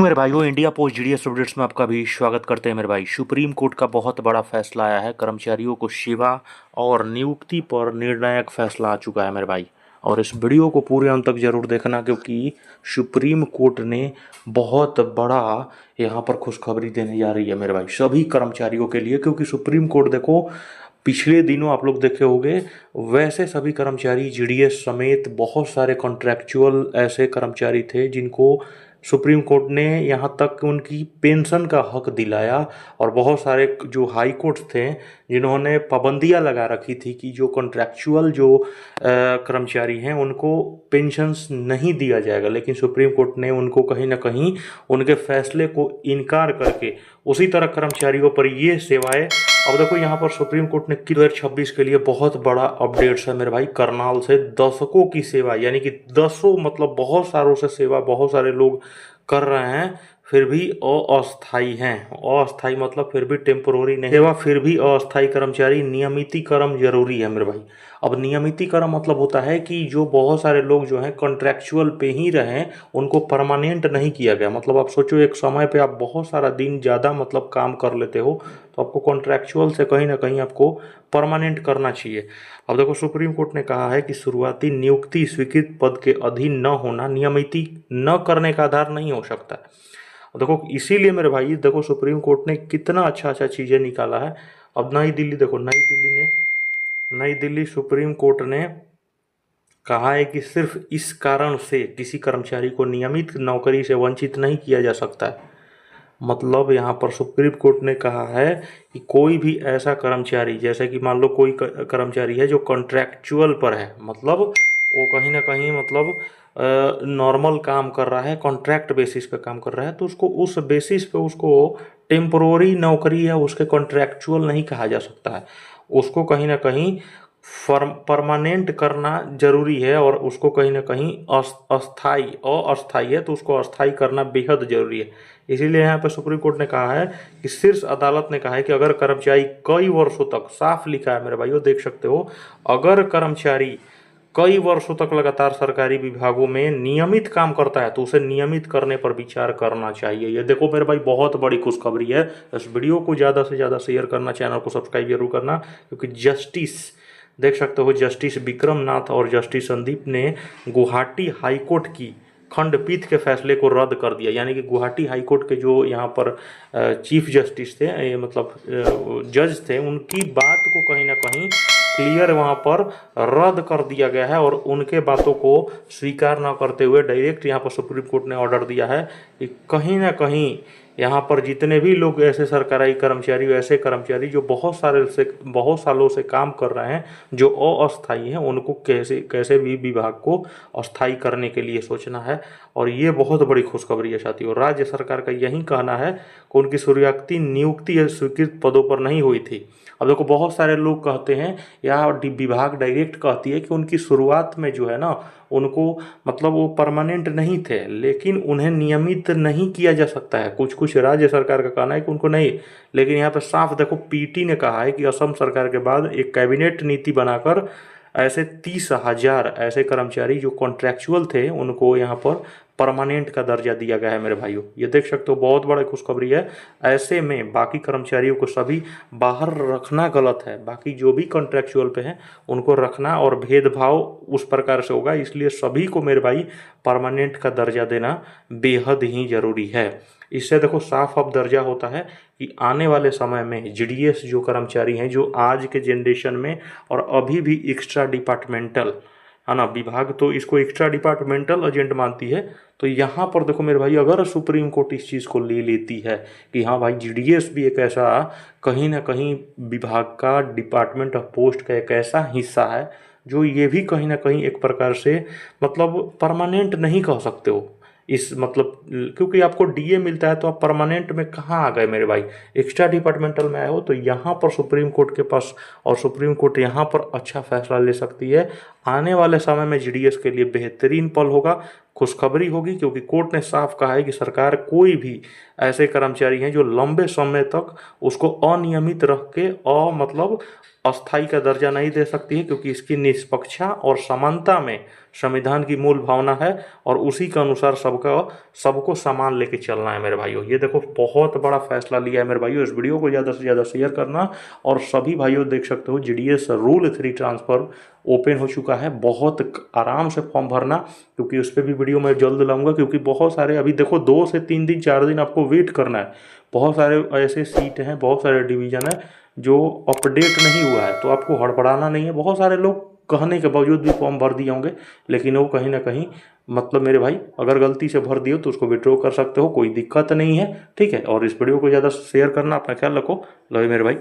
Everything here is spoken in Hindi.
मेरे भाइयों, इंडिया पोस्ट जीडीएस अपडेट्स में आपका भी स्वागत करते हैं। मेरे भाई, सुप्रीम कोर्ट का बहुत बड़ा फैसला आया है। कर्मचारियों को सेवा और नियुक्ति पर निर्णायक फैसला आ चुका है मेरे भाई। और इस वीडियो को पूरे अंत तक जरूर देखना, क्योंकि सुप्रीम कोर्ट ने बहुत बड़ा यहाँ पर खुशखबरी देने जा रही है मेरे भाई, सभी कर्मचारियों के लिए। क्योंकि सुप्रीम कोर्ट देखो, पिछले दिनों आप लोग देखे होंगे, वैसे सभी कर्मचारी जीडीएस समेत बहुत सारे कॉन्ट्रैक्चुअल ऐसे कर्मचारी थे जिनको सुप्रीम कोर्ट ने यहाँ तक उनकी पेंशन का हक दिलाया। और बहुत सारे जो हाई कोर्ट थे जिन्होंने पाबंदियाँ लगा रखी थी कि जो कॉन्ट्रैक्चुअल जो कर्मचारी हैं उनको पेंशन्स नहीं दिया जाएगा, लेकिन सुप्रीम कोर्ट ने उनको कहीं ना कहीं उनके फैसले को इनकार करके उसी तरह कर्मचारियों पर ये सेवाएं। अब देखो, यहाँ पर सुप्रीम कोर्ट ने 2026 के लिए बहुत बड़ा अपडेट्स है मेरे भाई। करनाल से दशकों की सेवा, यानी कि दसों मतलब बहुत सारों से सेवा बहुत सारे लोग कर रहे हैं, फिर भी अस्थायी हैं। अस्थायी मतलब फिर भी टेम्पोररी नहीं सेवा, फिर भी अस्थायी कर्मचारी नियमितीकरण जरूरी है मेरे भाई। अब नियमितीकरण मतलब होता है कि जो बहुत सारे लोग जो हैं कॉन्ट्रैक्चुअल पे ही रहे, उनको परमानेंट नहीं किया गया। मतलब आप सोचो, एक समय पे आप बहुत सारा दिन ज़्यादा मतलब काम कर लेते हो, तो आपको कॉन्ट्रैक्चुअल से कहीं ना कहीं आपको परमानेंट करना चाहिए। अब देखो, सुप्रीम कोर्ट ने कहा है कि शुरुआती नियुक्ति स्वीकृत पद के अधीन न होना नियमिती न करने का आधार नहीं हो सकता है। देखो, इसीलिए मेरे भाई देखो, सुप्रीम कोर्ट ने कितना अच्छा अच्छा चीज़ें निकाला है। अब नई दिल्ली देखो, नई दिल्ली सुप्रीम कोर्ट ने कहा है कि सिर्फ इस कारण से किसी कर्मचारी को नियमित नौकरी से वंचित नहीं किया जा सकता है। मतलब यहाँ पर सुप्रीम कोर्ट ने कहा है कि कोई भी ऐसा कर्मचारी, जैसे कि मान लो कोई कर्मचारी है जो कॉन्ट्रैक्चुअल पर है, मतलब वो कहीं ना कहीं मतलब नॉर्मल काम कर रहा है, कॉन्ट्रैक्ट बेसिस पे काम कर रहा है, तो उसको उस बेसिस पे उसको टेम्पोररी नौकरी है, उसके कॉन्ट्रैक्चुअल नहीं कहा जा सकता है। उसको कहीं ना कहीं परमानेंट करना जरूरी है, और उसको कहीं ना कहीं अस्थाई है तो उसको अस्थाई करना बेहद जरूरी है। इसीलिए यहाँ पर सुप्रीम कोर्ट ने कहा है कि शीर्ष अदालत ने कहा है कि अगर कर्मचारी कई वर्षों तक, साफ लिखा है मेरे भाइयों, देख सकते हो, अगर कर्मचारी कई वर्षों तक लगातार सरकारी विभागों में नियमित काम करता है तो उसे नियमित करने पर विचार करना चाहिए। ये देखो मेरे भाई, बहुत बड़ी खुशखबरी है। इस वीडियो को ज़्यादा से ज़्यादा शेयर करना, चैनल को सब्सक्राइब जरूर करना, क्योंकि जस्टिस देख सकते हो, जस्टिस विक्रम नाथ और जस्टिस संदीप ने गुवाहाटी हाईकोर्ट की खंडपीठ के फैसले को रद्द कर दिया। यानी कि गुवाहाटी हाईकोर्ट के जो यहाँ पर चीफ जस्टिस थे, मतलब जज थे, उनकी बात को कहीं ना कहीं क्लियर वहाँ पर रद्द कर दिया गया है। और उनके बातों को स्वीकार न करते हुए डायरेक्ट यहाँ पर सुप्रीम कोर्ट ने ऑर्डर दिया है कि कहीं ना कहीं यहाँ पर जितने भी लोग ऐसे सरकारी कर्मचारी, ऐसे कर्मचारी जो बहुत सालों से काम कर रहे हैं, जो अस्थायी हैं, उनको कैसे भी विभाग को अस्थायी करने के लिए सोचना है। और ये बहुत बड़ी खुशखबरी है साथियों। राज्य सरकार का यही कहना है कि उनकी शुरुआती नियुक्ति स्वीकृत पदों पर नहीं हुई थी। अब देखो, बहुत सारे लोग कहते हैं या विभाग डायरेक्ट कहती है कि उनकी शुरुआत में जो है ना, उनको मतलब वो परमानेंट नहीं थे, लेकिन उन्हें नियमित नहीं किया जा सकता है। कुछ कुछ राज्य सरकार का कहना है कि उनको नहीं, लेकिन यहाँ पे साफ देखो, पीटी ने कहा है कि असम सरकार के बाद एक कैबिनेट नीति बनाकर ऐसे 30,000 ऐसे कर्मचारी जो कॉन्ट्रैक्चुअल थे उनको यहाँ पर परमानेंट का दर्जा दिया गया है मेरे भाइयों। ये देख सकते हो, बहुत बड़ा खुशखबरी है। ऐसे में बाकी कर्मचारियों को सभी बाहर रखना गलत है। बाकी जो भी कॉन्ट्रैक्चुअल पे हैं उनको रखना, और भेदभाव उस प्रकार से होगा। इसलिए सभी को मेरे भाई परमानेंट का दर्जा देना बेहद ही जरूरी है। इससे देखो, साफ अब दर्जा होता है कि आने वाले समय में जीडीएस जो कर्मचारी हैं, जो आज के जनरेशन में और अभी भी एक्स्ट्रा डिपार्टमेंटल है ना, विभाग तो इसको एक्स्ट्रा डिपार्टमेंटल एजेंट मानती है। तो यहाँ पर देखो मेरे भाई, अगर सुप्रीम कोर्ट इस चीज़ को ले लेती है कि हाँ भाई, जीडीएस भी एक ऐसा कहीं ना कहीं विभाग का, डिपार्टमेंट ऑफ पोस्ट का एक ऐसा हिस्सा है जो ये भी कहीं ना कहीं एक प्रकार से मतलब परमानेंट नहीं कह सकते हो इस मतलब, क्योंकि आपको डीए मिलता है तो आप परमानेंट में कहाँ आ गए मेरे भाई, एक्स्ट्रा डिपार्टमेंटल में आए हो। तो यहाँ पर सुप्रीम कोर्ट के पास, और सुप्रीम कोर्ट यहाँ पर अच्छा फैसला ले सकती है। आने वाले समय में जीडीएस के लिए बेहतरीन पल होगा, खुशखबरी होगी, क्योंकि कोर्ट ने साफ कहा है कि सरकार कोई भी ऐसे कर्मचारी हैं जो लंबे समय तक उसको अनियमित रख के मतलब अस्थाई का दर्जा नहीं दे सकती है, क्योंकि इसकी निष्पक्षता और समानता में संविधान की मूल भावना है और उसी के अनुसार सबको सामान लेके चलना है मेरे भाइयों। ये देखो बहुत बड़ा फैसला लिया है मेरे भाइयों। इस वीडियो को ज़्यादा से ज़्यादा शेयर करना। और सभी भाइयों देख सकते हो GDS रूल 3 ट्रांसफ़र ओपन हो चुका है। बहुत आराम से फॉर्म भरना, क्योंकि उस पर भी वीडियो मैं जल्द लाऊंगा, क्योंकि बहुत सारे अभी देखो 2 से 3 दिन 4 दिन आपको वेट करना है। बहुत सारे ऐसे सीट हैं, बहुत सारे डिवीज़न है जो अपडेट नहीं हुआ है, तो आपको हड़बड़ाना नहीं है। बहुत सारे लोग कहने के बावजूद भी फॉर्म भर दिए होंगे, लेकिन वो कहीं ना कहीं मतलब मेरे भाई अगर गलती से भर दिए तो उसको विड्रॉ कर सकते हो, कोई दिक्कत नहीं है, ठीक है। और इस वीडियो को ज़्यादा शेयर करना, अपना ख्याल रखो। लव यू मेरे भाई।